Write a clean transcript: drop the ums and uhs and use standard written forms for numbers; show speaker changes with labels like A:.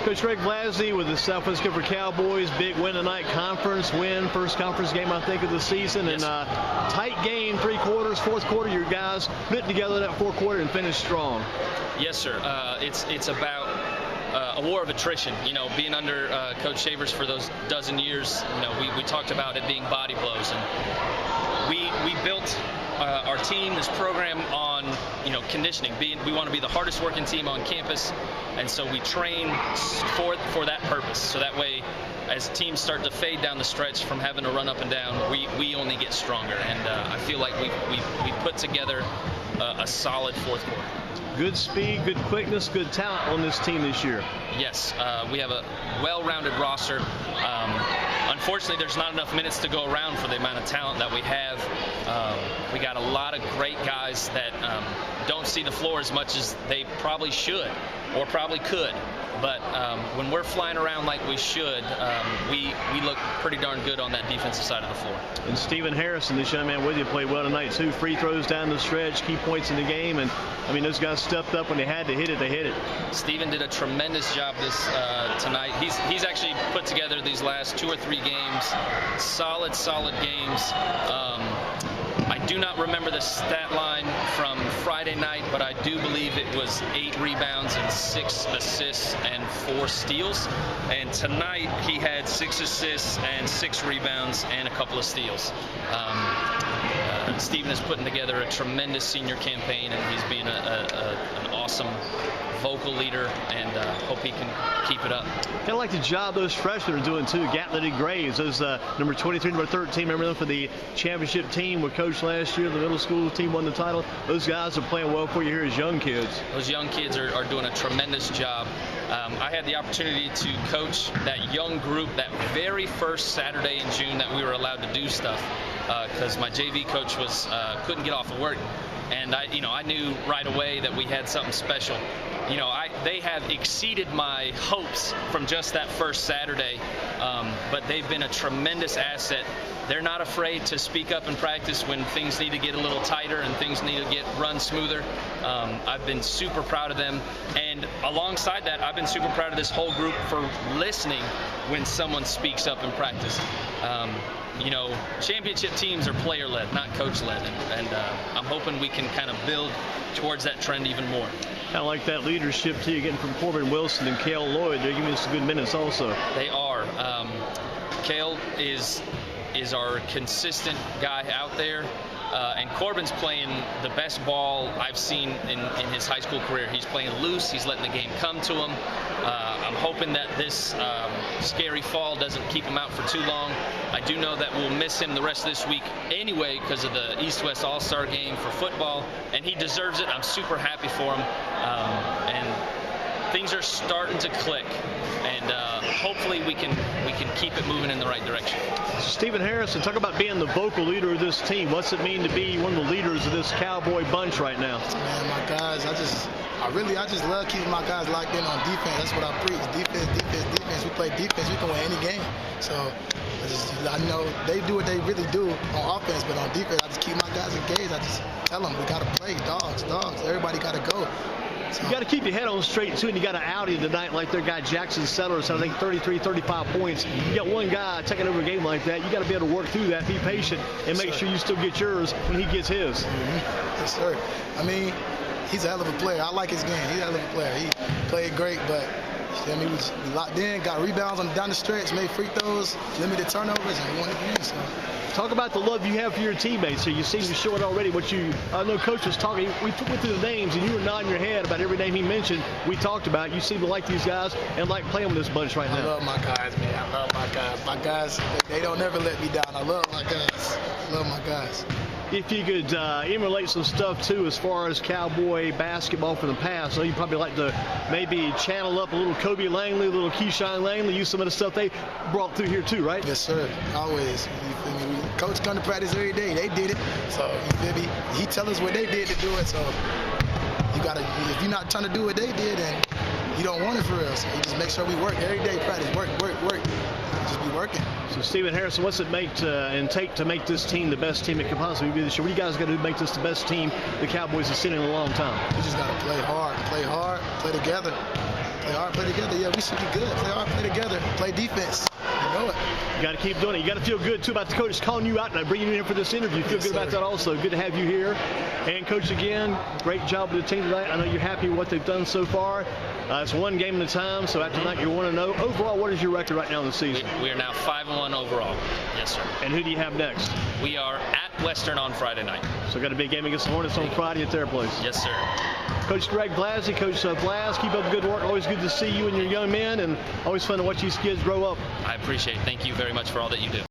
A: Coach Greg Vlazny with the Southwest Guilford Cowboys. Big win tonight, conference win, first conference game I think of the season.
B: Yes.
A: And tight game, 3 quarters, fourth quarter. Your guys put together that fourth quarter and finished strong.
B: Yes, sir. It's about a war of attrition. You know, being under Coach Shavers for those dozen years. You know, we talked about it being body blows, and we built our team, this program, on conditioning. We want to be the hardest working team on campus, and so we train for that purpose. So that way, as teams start to fade down the stretch from having to run up and down, we only get stronger. And I feel like we put together a solid fourth quarter.
A: Good speed, good quickness, good talent on this team this year.
B: Yes, we have a well-rounded roster. Unfortunately, there's not enough minutes to go around for the amount of talent that we have. We got a lot of great guys that don't see the floor as much as they probably should or probably could. But when we're flying around like we should, we look pretty darn good on that defensive side of the floor.
A: And Stephen Harrison, this young man with you, played well tonight. 2 free throws down the stretch, key points in the game. And, I mean, those guys stepped up when they had to hit it, they hit it.
B: Stephen did a tremendous job tonight. He's actually put together these last 2 or 3 games, solid games. I do not remember the stat line from Friday night, but I do believe it was 8 rebounds and 6 assists and 4 steals. And tonight he had 6 assists and 6 rebounds and a couple of steals. Stephen is putting together a tremendous senior campaign, and he's being an awesome vocal leader, and hope he can keep it up.
A: Kind of like the job those freshmen are doing too. Gatlin and Graves, those number 23, number 13, remember them for the championship team with Coach last year. The middle school team won the title. Those guys are playing well for you here as young kids.
B: Those young kids are doing a tremendous job. I had the opportunity to coach that young group that very first Saturday in June that we were allowed to do stuff, because my JV coach couldn't get off of work. And I knew right away that we had something special. They have exceeded my hopes from just that first Saturday, but they've been a tremendous asset. They're not afraid to speak up in practice when things need to get a little tighter and things need to run smoother. I've been super proud of them, and alongside that, I've been super proud of this whole group for listening when someone speaks up in practice. Championship teams are player-led, not coach-led, and I'm hoping we can kind of build towards that trend even more.
A: Kind of like that leadership too, you're getting from Corbin Wilson and Cale Lloyd. They're giving us some good minutes also.
B: They are. Cale is our consistent guy out there. And Corbin's playing the best ball I've seen in his high school career. He's playing loose. He's letting the game come to him. I'm hoping that this scary fall doesn't keep him out for too long. I do know that we'll miss him the rest of this week anyway because of the East-West All-Star game for football, and he deserves it. I'm super happy for him. And things are starting to click, and hopefully we can keep it moving in the right direction.
A: Stephen Harrison, talk about being the vocal leader of this team. What's it mean to be one of the leaders of this Cowboy bunch right now?
C: Man, my guys, I just love keeping my guys locked in on defense. That's what I preach. Defense. We play defense, we can win any game. So I know they do what they really do on offense, but on defense, I just keep my guys engaged. I just tell them we got to play dogs. Everybody got to go. So.
A: You got to keep your head on straight, too, and you got to out him tonight like their guy Jackson Sellers, I think 33, 35 points. You got one guy taking over a game like that. You got to be able to work through that, be patient, and make sure you still get yours when he gets his.
C: Mm-hmm. Yes, sir. I mean, he's a hell of a player. I like his game. He's a hell of a player. He played great, but we locked in, got rebounds down the stretch, made free throws, limited turnovers, and we won the game. So.
A: Talk about the love you have for your teammates. So you seem to show it already. I know Coach was talking. We went through the names, and you were nodding your head about every name he mentioned. We talked about. You seem to like these guys and like playing with this bunch right now.
C: I love my guys, man. I love my guys. My guys, they don't never let me down. I love my guys. I love my guys.
A: If you could emulate some stuff, too, as far as Cowboy basketball from the past, I know you'd probably like to maybe channel up a little Kobe Langley, a little Keyshawn Langley, use some of the stuff they brought through here, too, right?
C: Yes, sir. Always. You feel me? Coach come to practice every day. They did it. So, you feel me? He tell us what they did to do it. So, if you're not trying to do what they did, then you don't want it for real. So, you just make sure we work every day, practice, work. Just be working.
A: So, Stephen Harrison, what's it take to make this team the best team it could possibly be this year? What do you guys got to do to make this the best team the Cowboys have seen in a long time?
C: We just got to play hard, play together. Play hard, play together. Yeah, we should be good. Play hard, play together. Play defense. You know it.
A: You got to keep doing it. You got to feel good, too, about the coach calling you out and bringing you in for this interview. Feel good about that also. Good to have you here. And, Coach, again, great job with the team tonight. I know you're happy with what they've done so far. It's one game at a time, so after tonight you're 1-0. Overall, what is your record right now in the season?
B: We are now 5-1 overall. Yes, sir.
A: And who do you have next?
B: We are at Western on Friday night.
A: So got a big game against the Hornets on Friday at their place.
B: Yes, sir.
A: Coach Greg Vlazny, Coach Vlaz, keep up the good work. Always good to see you and your young men, and always fun to watch these kids grow up.
B: I appreciate it. Thank you very much for all that you do.